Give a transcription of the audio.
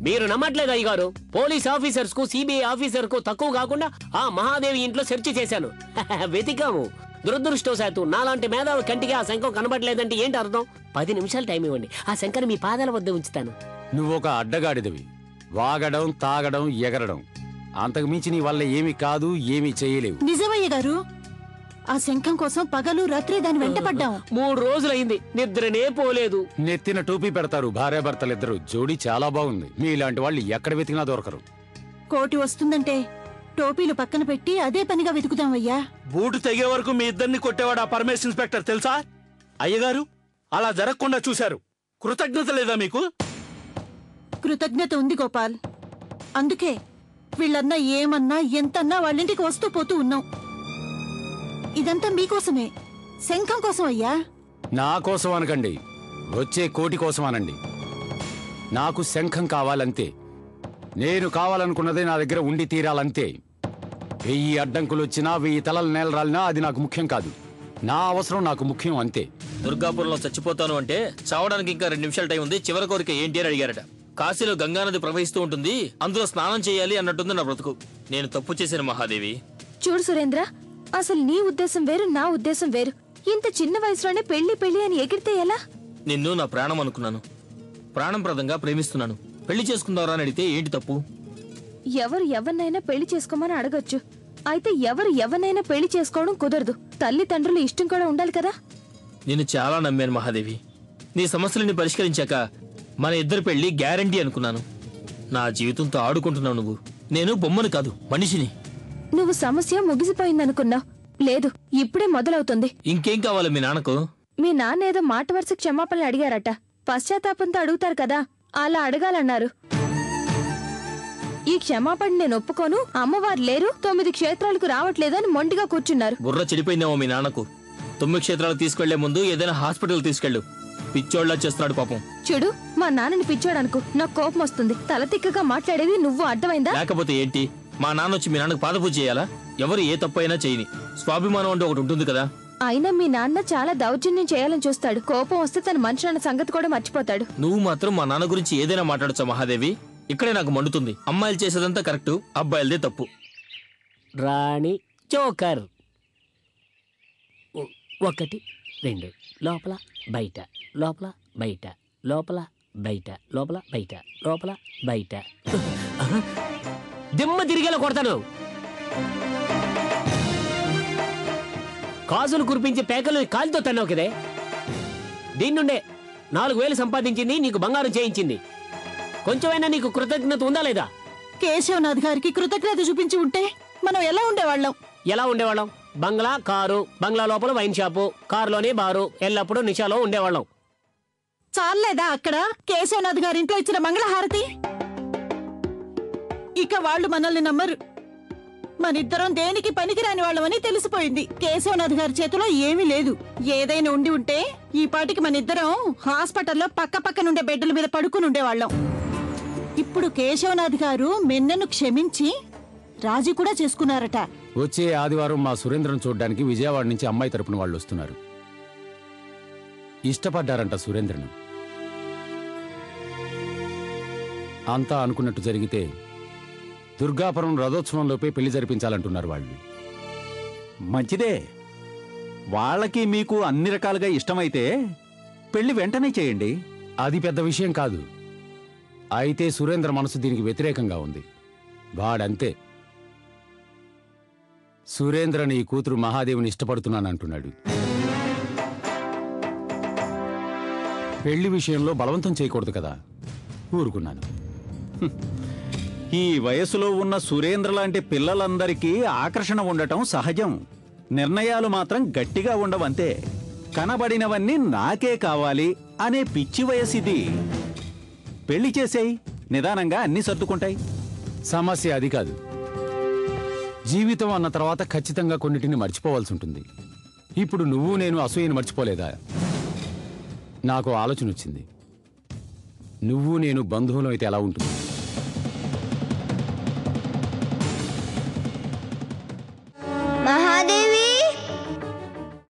మీరు నమ్మట్లేదు అయ్యగారు. పోలీస్ ఆఫీసర్స్ కు సిబిఐ ఆఫీసర్ కు తక్కువ కాకుండా ఆ మహాదేవి ఇంట్లో సెర్చ్ చేశాను. వెతికాము. దురదృష్టవశాత్తు నాలాంటి మేధావి కంటికి ఆ శంఖం కనబడలేదంటే ఏంటి అర్థం? 10 నిమిషాలు టైం ఇవ్వండి, ఆ శంఖని మీ పాదాల వద్ద ఉంచుతాను. నువ్వొక అడ్డగాడిదవి. వాగడం, తాగడం, ఎగరడం, అంతకు మించి నీ వల్ల ఏమీ కాదు, ఏమీ చేయలేవు. నిజమయ్య గారు, ఆ శంఖం కోసం పగలు రాత్రి దాని వెంట పడ్డాం. 3 రోజులైంది, నిద్రనే పోలేదు. నెత్తిన టోపీ పెడతారు భార్యాభర్తలిద్దరు. జోడీ చాలా బాగుంది. మీలాంటి వాళ్ళు ఎక్కడ వెతికినా దొరకరు. కోటి వస్తుందంటే టోపీలు పక్కన పెట్టి అదే పనిగా వెతుకుతామయ్యా. బూటు తెగే వరకు మీ ఇద్దరిని కొట్టేవాడు ఆ పరమేశ్ ఇన్స్పెక్టర్ తెలుసా? అయ్యగారు అలా జరగకుండా చూశారు. కృతజ్ఞత లేదా మీకు? కృతజ్ఞత ఉంది గోపాల్. అందుకే వీళ్ళన్నా ఏమన్నా ఎంతన్నా వాళ్ళింటికి వస్తూ పోతూ ఉన్నాం. ఇదంతా మీకోసమే, శంఖం కోసం అయ్యా. నా కోసం అనకండి, వచ్చే కోటి కోసం అనండి. నాకు శంఖం కావాలంతే. నేను కావాలనుకున్నదే నా దగ్గర ఉండి తీరాలంతే. 1000 అడ్డంకులు వచ్చినా, 1000 తలలు నేలరాలినా అది నాకు ముఖ్యం కాదు. నా అవసరం నాకు ముఖ్యం, అంతే. దుర్గాపురంలో చచ్చిపోతాను అంటే చావడానికి ఇంకా 2 నిమిషాల టైం ఉంది. చివరి కోరిక ఏంటి అని అడిగారట. కాశీలో గంగానది ప్రవహిస్తూ ఉంటుంది, అందులో స్నానం చేయాలి అన్నట్టుంది నా బ్రతుకు. నేను తప్పు చేసిన మహాదేవి. చూడు సురేంద్ర, అసలు నీ ఉద్దేశం వేరు, నా ఉద్దేశం వేరు. ఇంత చిన్న వయసులోనే పెళ్లి పెళ్లి అని ఎగిరితే ఎలా? నిన్ను నా ప్రాణం అనుకున్నాను, ప్రాణంప్రదంగా ప్రేమిస్తున్నాను. పెళ్లి చేసుకుందావరా అని అడిగితే ఏంటి తప్పు? ఎవరు ఎవరినైనా పెళ్లి చేసుకోమని అడగొచ్చు. అయితే ఎవరు ఎవరినైనా పెళ్లి చేసుకోవడం కుదరదు. తల్లిదండ్రులు ఇష్టం కూడా ఉండాలి కదా. నేను చాలా నమ్మాను మహాదేవి. నీ సమస్యలని పరిష్కరించాక మన ఇద్దరు పెళ్లి గ్యారంటీ అనుకున్నాను. నా జీవితంతో ఆడుకుంటున్నావు నువ్వు. నేను బొమ్మను కాదు, మనిషిని. నువ్వు సమస్య ముగిసిపోయిందనుకున్నావు. లేదు, ఇప్పుడే మొదలవుతుంది. ఇంకేం కావాలి మీ నాన్నకు? మీ నాన్న ఏదో మాట వరుస క్షమాపణలు అడిగారట. పశ్చాత్తాపంతో అడుగుతారు కదా, అలా అడగాలన్నారు. ఈ క్షమాపణ నేను ఒప్పుకోను, అమ్మవారు లేరు, 9 క్షేత్రాలకు రావట్లేదని మొండిగా కూర్చున్నారు. బుర్ర చెడిపోయిందేమో మీ నాన్నకు. 9 క్షేత్రాలకు తీసుకెళ్లే ముందు ఏదైనా హాస్పిటల్ తీసుకెళ్ళు. పిచ్చోళ్ళ చేస్తున్నాడు పాపం. చూడు, మా నాన్నని పిచ్చోడనుకో, నాకు కోపం వస్తుంది. తల తిక్కగా మాట్లాడేది నువ్వు, అర్థమైందా? లేకపోతే ఏంటి? మా నాన్న వచ్చి మీ నాన్నకు పాదపూజ చేయాలా? ఎవరు ఏ తప్పు అయినా చేయని స్వాభిమానం అంటే ఒకటి ఉంటుంది కదా. అయినా మీ నాన్న చాలా దౌర్జన్యం చేయాలని చూస్తాడు. కోపం వస్తే తన మనిషి అన్న సంగతి కూడా మర్చిపోతాడు. నువ్వు మాత్రం మా నాన్న గురించి ఏదైనా మాట్లాడచ్చా మహాదేవి? ఇక్కడే నాకు మండుతుంది. అమ్మాయిలు చేసేదంతా కరెక్టు, అబ్బాయిలదే తప్పు. రాణి జోకర్ 1 2 లోపల బయట, లోపల బయట, లోపల బయట, లోపల బయట, లోపల బయట. దిమ్మ తిరిగేలా కొడతాను. కాజులు కురిపించి పేకలు కాలితో తన్నావు కదే. దీని నుండే 4000 సంపాదించింది, నీకు బంగారం చేయించింది. కొంచెమైనా నీకు కృతజ్ఞత ఉందా లేదా? కేశవనాథ్ గారికి కృతజ్ఞత చూపించి ఉంటే మనం ఎలా ఉండేవాళ్ళం? ఎలా ఉండేవాళ్ళం? బంగ్లా, కారు, బంగ్లా లోపల వైన్ షాపు, కారులోనే బారు, ఎల్లప్పుడూ నిషాలో ఉండేవాళ్ళం. చాలేదా అక్కడ కేశవనాథ్ గారింట్లో ఇచ్చిన మంగళహారతి? ఇక వాళ్ళు మనల్ని నమ్మరు. మనిద్దరం దేనికి పనికిరాని వాళ్ళమని తెలిసిపోయింది. కేశవనాథ్ గారి చేతిలో ఏమీ లేదు. ఏదైనా ఉండి ఉంటే ఈ పాటికి మనిద్దరం హాస్పిటల్లో పక్క పక్కనుండే బెడ్ల మీద పడుకుని ఉండేవాళ్ళం. ఇప్పుడు కేశవనాథ్ గారు మెన్నను క్షమించి రాజీ కూడా చేసుకున్నారట. వచ్చే ఆదివారం మా సురేంద్రను చూడ్డానికి విజయవాడ నుంచి అమ్మాయి తరపున వాళ్ళు వస్తున్నారు. ఇష్టపడ్డారంట సురేంద్రను. అంతా అనుకున్నట్టు జరిగితే దుర్గాపురం రథోత్సవంలోపే పెళ్లి జరిపించాలంటున్నారు వాళ్ళు. మంచిదే. వాళ్ళకి మీకు అన్ని రకాలుగా ఇష్టమైతే పెళ్లి వెంటనే చేయండి. అది పెద్ద విషయం కాదు. అయితే సురేంద్ర మనసు దీనికి వ్యతిరేకంగా ఉంది. వాడంతే. సురేంద్ర నీ కూతురు మహాదేవిని ఇష్టపడుతున్నానంటున్నాడు. పెళ్లి విషయంలో బలవంతం చేయకూడదు కదా, ఊరుకున్నాను. ఈ వయసులో ఉన్న సురేంద్ర లాంటి పిల్లలందరికీ ఆకర్షణ ఉండటం సహజం. నిర్ణయాలు మాత్రం గట్టిగా ఉండవంతే. కనబడినవన్నీ నాకే కావాలి అనే పిచ్చి వయసిది. పెళ్లి చేసేయి, నిదానంగా అన్నీ సర్దుకుంటాయి. సమస్య అది కాదు. జీవితం అన్న తర్వాత ఖచ్చితంగా కొన్నిటిని మర్చిపోవాల్సి ఉంటుంది. ఇప్పుడు నువ్వు నేను అసూయను మర్చిపోలేదా? నాకు ఆలోచన వచ్చింది. నువ్వు నేను బంధువులు అయితే ఎలా ఉంటుంది?